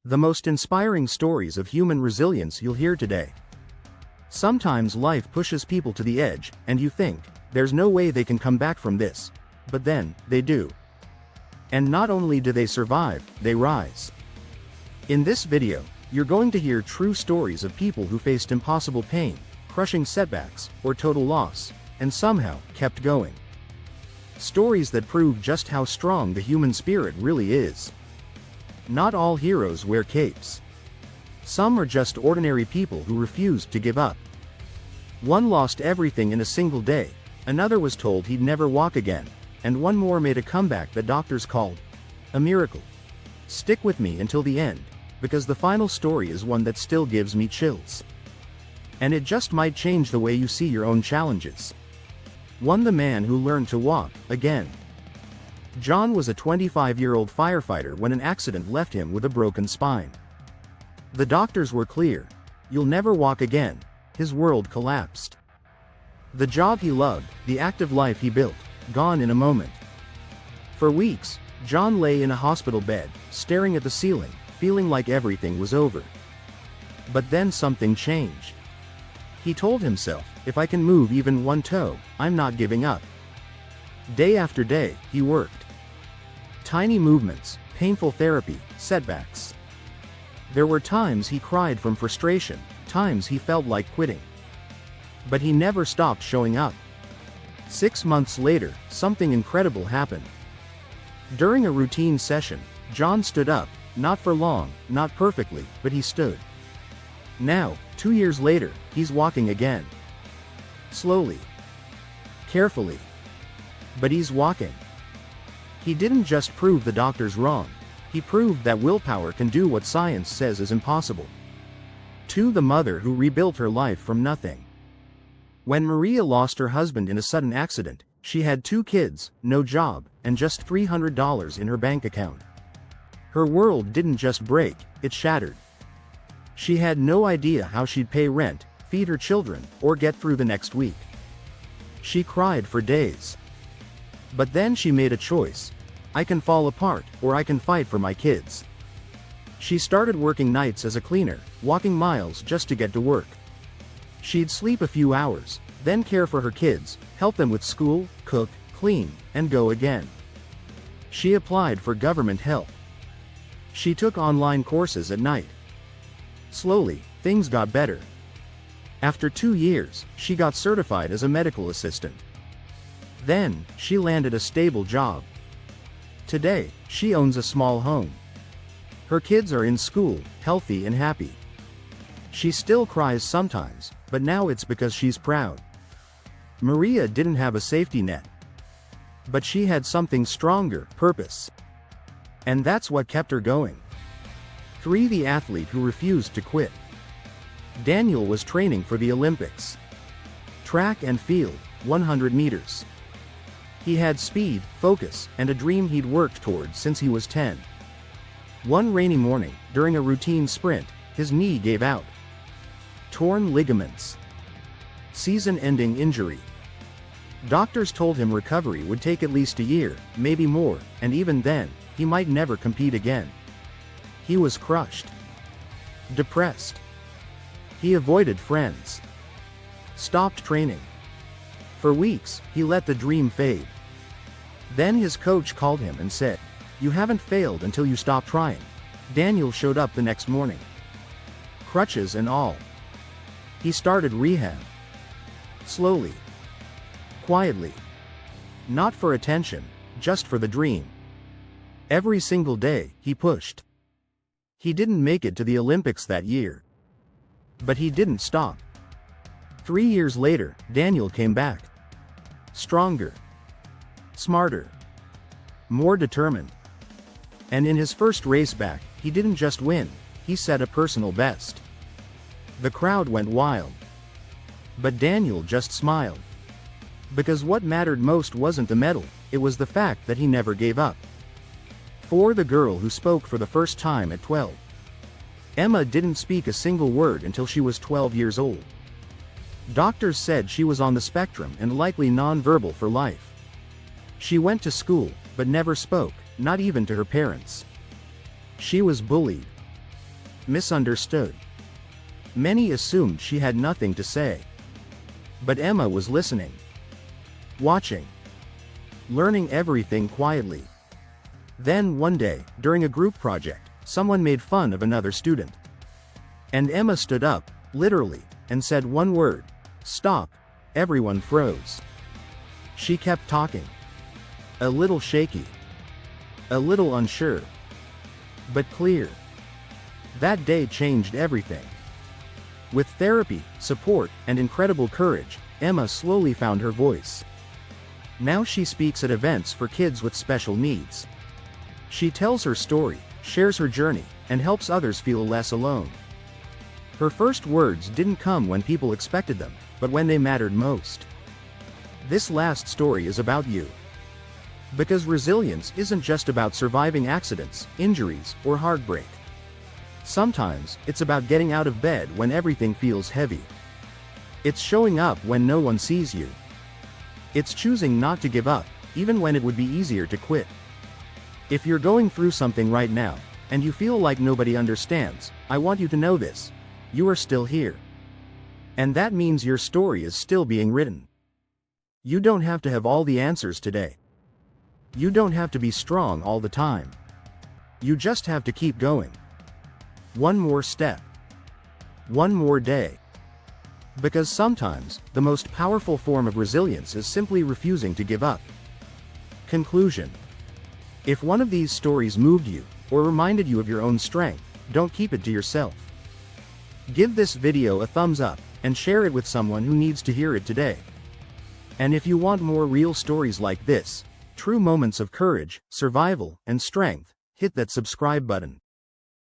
The most inspiring stories of human resilience you'll hear today. Sometimes life pushes people to the edge, and you think, there's no way they can come back from this. But then, they do. And not only do they survive, they rise. In this video, you're going to hear true stories of people who faced impossible pain, crushing setbacks, or total loss, and somehow, kept going. Stories that prove just how strong the human spirit really is. Not all heroes wear capes. Some are just ordinary people who refused to give up. One lost everything in a single day, another was told he'd never walk again, and one more made a comeback that doctors called a miracle. Stick with me until the end, because the final story is one that still gives me chills. And it just might change the way you see your own challenges. The man who learned to walk again. John was a 25-year-old firefighter when an accident left him with a broken spine. The doctors were clear. You'll never walk again. His world collapsed. The job he loved, the active life he built, gone in a moment. For weeks, John lay in a hospital bed, staring at the ceiling, feeling like everything was over. But then something changed. He told himself, if I can move even one toe, I'm not giving up. Day after day, he worked. Tiny movements, painful therapy, setbacks. There were times he cried from frustration, times he felt like quitting. But he never stopped showing up. 6 months later, something incredible happened. During a routine session, John stood up, not for long, not perfectly, but he stood. Now, 2 years later, he's walking again. Slowly. Carefully. But he's walking. He didn't just prove the doctors wrong, he proved that willpower can do what science says is impossible. To the mother who rebuilt her life from nothing. When Maria lost her husband in a sudden accident, she had 2 kids, no job, and just $300 in her bank account. Her world didn't just break, it shattered. She had no idea how she'd pay rent, feed her children, or get through the next week. She cried for days. But then she made a choice. I can fall apart, or I can fight for my kids. She started working nights as a cleaner, walking miles just to get to work. She'd sleep a few hours, then care for her kids, help them with school, cook, clean, and go again. She applied for government help. She took online courses at night. Slowly, things got better. After 2 years, she got certified as a medical assistant. Then, she landed a stable job. Today, she owns a small home. Her kids are in school, healthy and happy. She still cries sometimes, but now it's because she's proud. Maria didn't have a safety net. But she had something stronger, purpose. And that's what kept her going. 3. The athlete who refused to quit. Daniel was training for the Olympics. Track and field, 100 meters. He had speed, focus, and a dream he'd worked toward since he was 10. One rainy morning, during a routine sprint, his knee gave out. Torn ligaments. Season-ending injury. Doctors told him recovery would take at least a year, maybe more, and even then, he might never compete again. He was crushed. Depressed. He avoided friends. Stopped training. For weeks, he let the dream fade. Then his coach called him and said, "You haven't failed until you stop trying." Daniel showed up the next morning. Crutches and all. He started rehab. Slowly. Quietly. Not for attention, just for the dream. Every single day, he pushed. He didn't make it to the Olympics that year. But he didn't stop. 3 years later, Daniel came back. Stronger. Smarter. More determined. And in his first race back, he didn't just win, he set a personal best. The crowd went wild. But Daniel just smiled. Because what mattered most wasn't the medal, it was the fact that he never gave up. 4. The girl who spoke for the first time at 12. Emma didn't speak a single word until she was 12 years old. Doctors said she was on the spectrum and likely non-verbal for life. She went to school, but never spoke, not even to her parents. She was bullied. misunderstood. Many assumed she had nothing to say. But Emma was listening, watching, learning everything quietly. Then one day, during a group project, someone made fun of another student. And Emma stood up, literally, and said one word, "Stop." Everyone froze. She kept talking. A little shaky. A little unsure. But clear. That day changed everything. With therapy, support, and incredible courage, Emma slowly found her voice. Now she speaks at events for kids with special needs. She tells her story, shares her journey, and helps others feel less alone. Her first words didn't come when people expected them, but when they mattered most. This last story is about you. Because resilience isn't just about surviving accidents, injuries, or heartbreak. Sometimes, it's about getting out of bed when everything feels heavy. It's showing up when no one sees you. It's choosing not to give up, even when it would be easier to quit. If you're going through something right now, and you feel like nobody understands, I want you to know this. You are still here. And that means your story is still being written. You don't have to have all the answers today. You don't have to be strong all the time. You just have to keep going. One more step. One more day. Because sometimes, the most powerful form of resilience is simply refusing to give up. Conclusion. If one of these stories moved you, or reminded you of your own strength, don't keep it to yourself. Give this video a thumbs up, and share it with someone who needs to hear it today. And if you want more real stories like this, true moments of courage, survival, and strength, hit that subscribe button.